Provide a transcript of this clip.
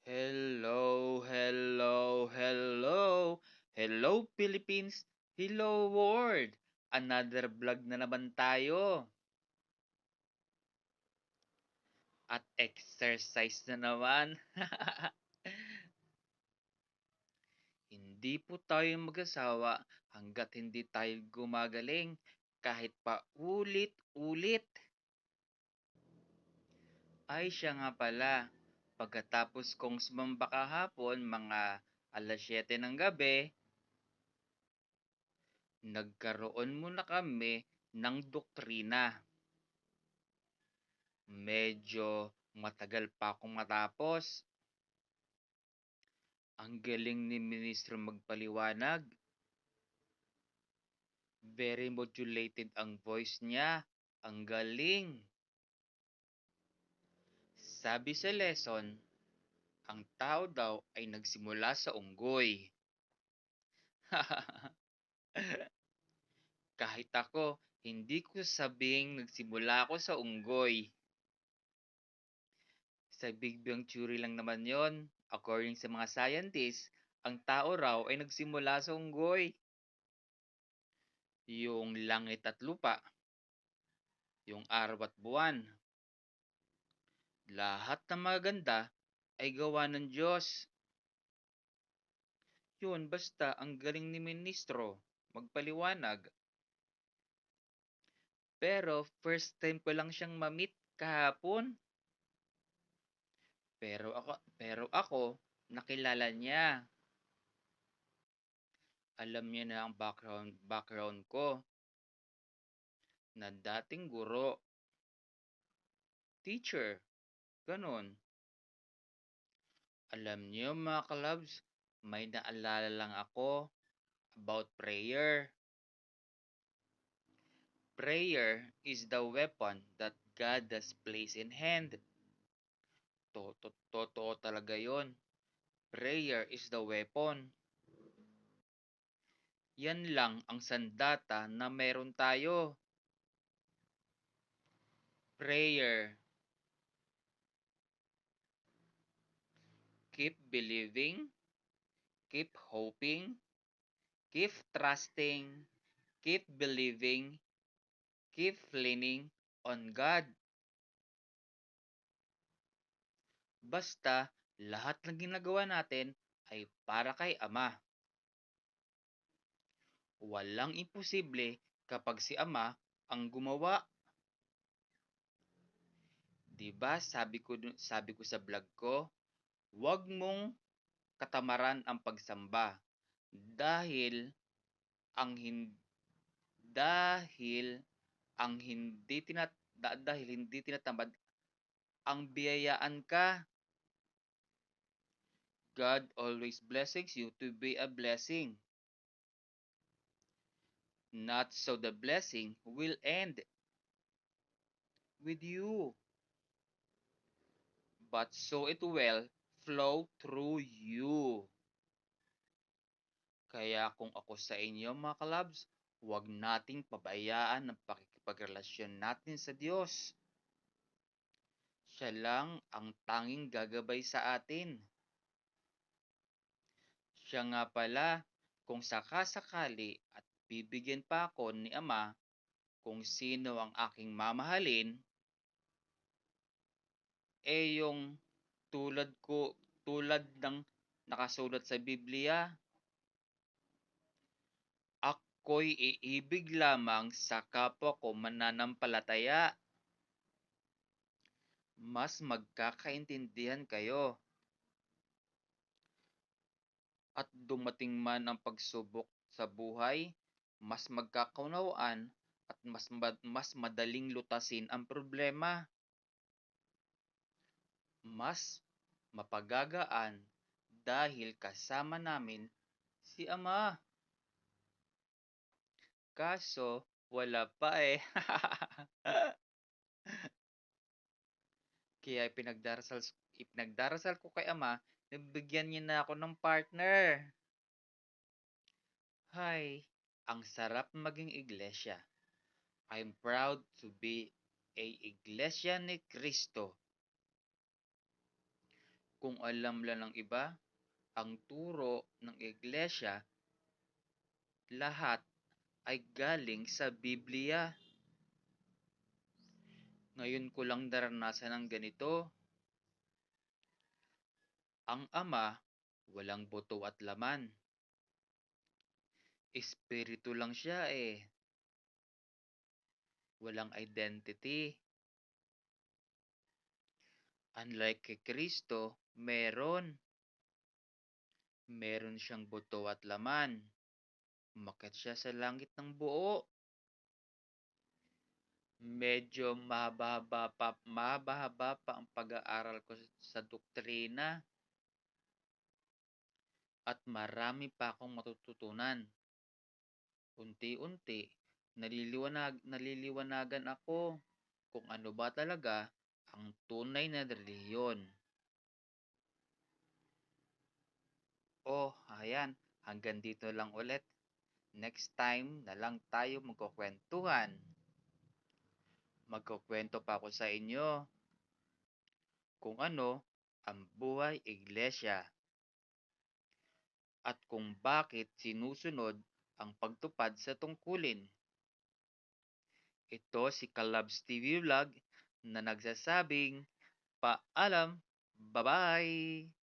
Hello, hello, hello. Hello Philippines, hello world. Another vlog na naman tayo. At exercise na naman. Hindi po tayo mag-asawa hanggat hindi tayo gumagaling kahit pa ulit-ulit. Ay siya nga pala, pagkatapos kong sumamba kahapon mga alas 7 ng gabi, nagkaroon muna kami ng doktrina. Medyo matagal pa akong matapos. Ang galing ni Ministro magpaliwanag. Very modulated ang voice niya. Ang galing. Sabi sa lesson, ang tao daw ay nagsimula sa unggoy. Kahit ako, hindi ko sabing nagsimula ako sa unggoy. Sa Big Bang Theory lang naman yon. According sa mga scientists, ang tao raw ay nagsimula sa unggoy. Yung langit at lupa, yung araw at buwan, lahat ng maganda ay gawa ng Diyos. Yun, basta ang galing ni Ministro magpaliwanag. Pero first time ko lang siyang ma-meet kahapon. Pero ako nakilala niya. Alam niya na ang background ko na dating guro, teacher, ganun. Alam niyo mga kalabs, may naalala lang ako about prayer. Prayer is the weapon that God has placed in hand. Totoo talaga yon. Prayer is the weapon. Yan lang ang sandata na meron tayo. Prayer. Keep believing, keep hoping, keep trusting, keep believing, keep leaning on God. Basta lahat ng ginagawa natin ay para kay Ama. Walang imposible kapag si Ama ang gumawa. 'Di ba sabi ko sa vlog ko, huwag mong katamaran ang pagsamba dahil ang hin- dahil ang hindi tinat dahil hindi tinatamad ang biyayaan ka. God always blessings you to be a blessing. Not so the blessing will end with you, but so it will flow through you. Kaya kung ako sa inyo mga kalabs, huwag nating pabayaan ang pakikipagrelasyon natin sa Diyos. Siya lang ang tanging gagabay sa atin. Siya nga pala, kung sakasakali at bibigyan pa ako ni Ama kung sino ang aking mamahalin, yung tulad ng nakasulat sa Biblia, ako'y iibig lamang sa kapwa ko mananampalataya. Mas magkakaintindihan kayo. At dumating man ang pagsubok sa buhay, mas magkakaunawaan at mas madaling lutasin ang problema. Mas mapagagaan dahil kasama namin si Ama. Kaso, wala pa eh. Kaya ipinagdarasal ko kay Ama na bigyan niya na ako ng partner. Hay, ang sarap maging iglesia. I'm proud to be a iglesia ni Cristo. Kung alam lang ng iba ang turo ng iglesia, lahat ay galing sa Biblia. Ngayon ko lang naranasan ng ganito. Ang Ama, walang buto at laman. Espiritu lang siya eh. Walang identity. Unlike kay Kristo, meron. Meron siyang buto at laman. Umakyat siya sa langit ng buo. Medyo mahaba pa ang pag-aaral ko sa doktrina at marami pa akong matututunan. Unti-unti, naliliwanagan ako kung ano ba talaga ang tunay na relihiyon. Oh, ayan, hanggang dito lang ulit. Next time na lang tayo magkukwentuhan. Magkukwento pa ako sa inyo kung ano ang buhay iglesia at kung bakit sinusunod ang pagtupad sa tungkulin. Ito si Kalabs TV Vlog na nagsasabing paalam. Bye-bye!